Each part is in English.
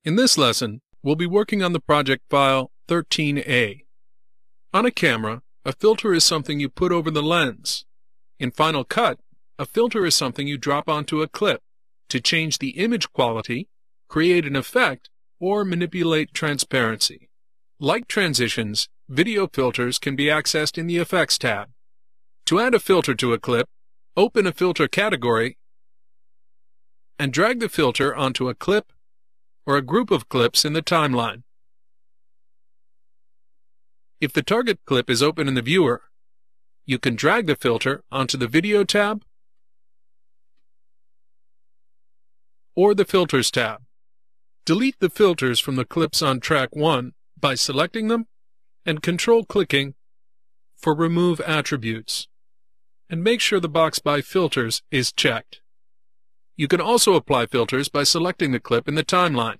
In this lesson, we'll be working on the project file 13A. On a camera, a filter is something you put over the lens. In Final Cut, a filter is something you drop onto a clip to change the image quality, create an effect, or manipulate transparency. Like transitions, video filters can be accessed in the Effects tab. To add a filter to a clip, open a filter category and drag the filter onto a clip or a group of clips in the timeline. If the target clip is open in the viewer, you can drag the filter onto the Video tab or the Filters tab. Delete the filters from the clips on track 1 by selecting them and control-clicking for Remove Attributes, and make sure the box by Filters is checked. You can also apply filters by selecting the clip in the timeline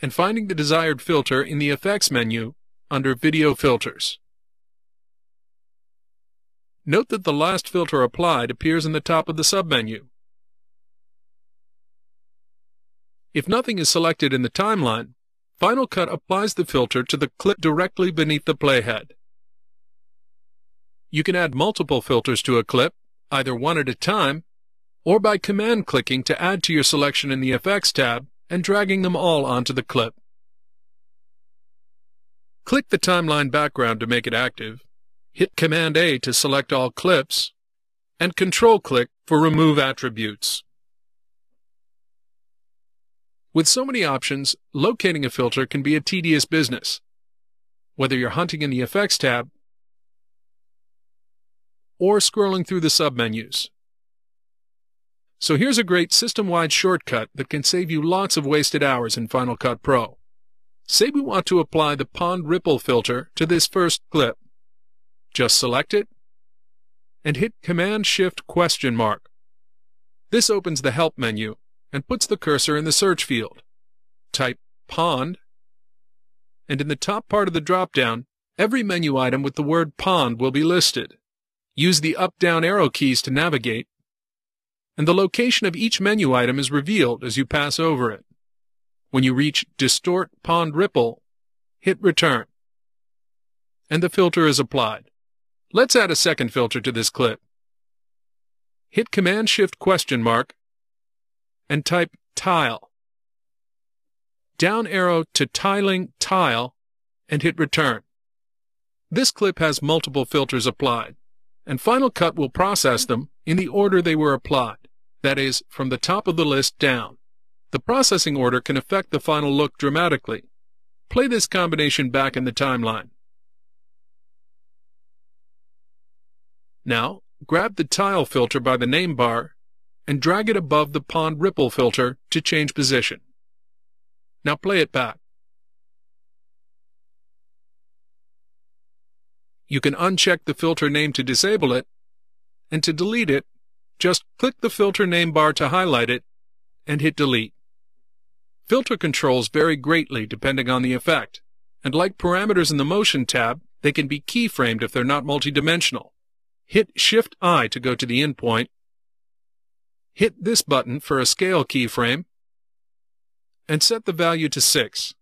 and finding the desired filter in the Effects menu under Video Filters. Note that the last filter applied appears in the top of the submenu. If nothing is selected in the timeline, Final Cut applies the filter to the clip directly beneath the playhead. You can add multiple filters to a clip, either one at a time, or by command-clicking to add to your selection in the Effects tab and dragging them all onto the clip. Click the timeline background to make it active, hit Command-A to select all clips, and Control-click for Remove Attributes. With so many options, locating a filter can be a tedious business, whether you're hunting in the Effects tab or scrolling through the submenus. So here's a great system-wide shortcut that can save you lots of wasted hours in Final Cut Pro. Say we want to apply the Pond Ripple filter to this first clip. Just select it and hit Command-Shift ? This opens the Help menu and puts the cursor in the search field. Type Pond, and in the top part of the drop-down, every menu item with the word Pond will be listed. Use the up-down arrow keys to navigate, and the location of each menu item is revealed as you pass over it. When you reach Distort Pond Ripple, hit Return, and the filter is applied. Let's add a second filter to this clip. Hit Command-Shift ? and type Tile. Down arrow to Tiling Tile and hit Return. This clip has multiple filters applied, and Final Cut will process them in the order they were applied, that is, from the top of the list down. The processing order can affect the final look dramatically. Play this combination back in the timeline. Now, grab the Tile filter by the name bar and drag it above the Pond Ripple filter to change position. Now play it back. You can uncheck the filter name to disable it, and to delete it, just click the filter name bar to highlight it and hit Delete. Filter controls vary greatly depending on the effect, and like parameters in the Motion tab, they can be keyframed if they're not multidimensional. Hit Shift-I to go to the endpoint. Hit this button for a scale keyframe, and set the value to 6.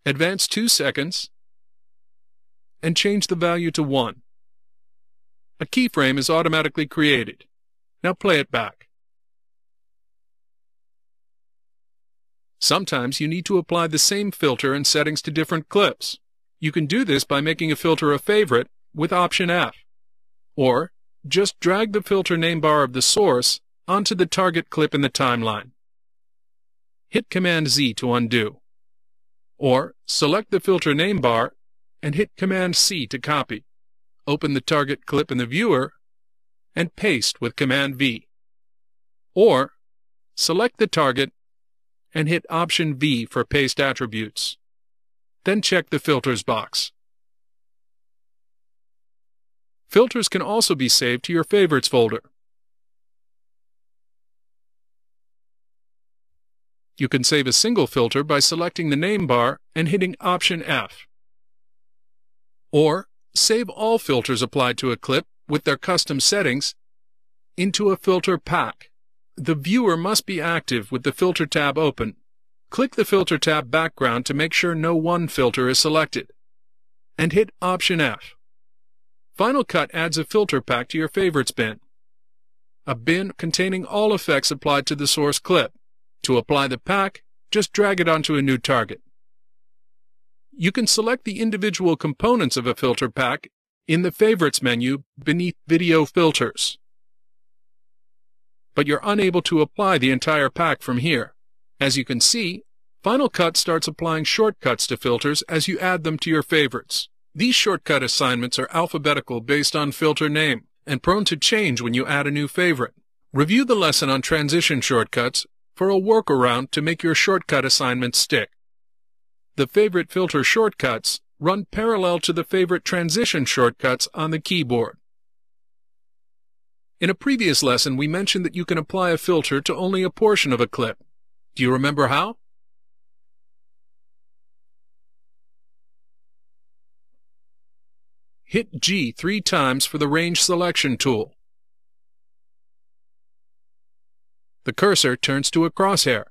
Advance 2 seconds, and change the value to 1. A keyframe is automatically created. Now play it back. Sometimes you need to apply the same filter and settings to different clips. You can do this by making a filter a favorite with Option F, or just drag the filter name bar of the source onto the target clip in the timeline. Hit Command-Z to undo, or select the filter name bar and hit Command-C to copy. Open the target clip in the viewer and paste with Command-V, or select the target and hit Option-V for Paste Attributes. Then check the Filters box. Filters can also be saved to your Favorites folder. You can save a single filter by selecting the name bar and hitting Option F. Or save all filters applied to a clip with their custom settings into a filter pack. The viewer must be active with the Filter tab open. Click the Filter tab background to make sure no one filter is selected, and hit Option F. Final Cut adds a filter pack to your favorites bin, a bin containing all effects applied to the source clip. To apply the pack, just drag it onto a new target. You can select the individual components of a filter pack in the Favorites menu beneath Video Filters, but you're unable to apply the entire pack from here. As you can see, Final Cut starts applying shortcuts to filters as you add them to your favorites. These shortcut assignments are alphabetical based on filter name and prone to change when you add a new favorite. Review the lesson on transition shortcuts for a workaround to make your shortcut assignments stick. The favorite filter shortcuts run parallel to the favorite transition shortcuts on the keyboard. In a previous lesson, we mentioned that you can apply a filter to only a portion of a clip. Do you remember how? Hit G 3 times for the Range Selection tool. The cursor turns to a crosshair.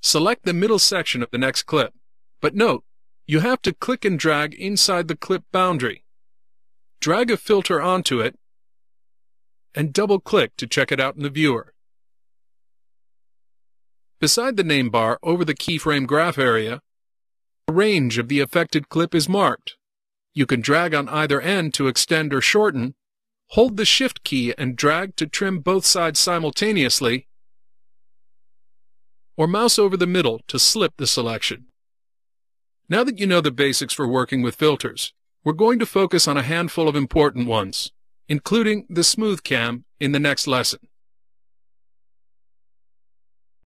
Select the middle section of the next clip, but note, you have to click and drag inside the clip boundary. Drag a filter onto it and double-click to check it out in the viewer. Beside the name bar over the keyframe graph area, the range of the affected clip is marked. You can drag on either end to extend or shorten, hold the Shift key and drag to trim both sides simultaneously, or mouse over the middle to slip the selection. Now that you know the basics for working with filters, we're going to focus on a handful of important ones, including the Smooth Cam in the next lesson.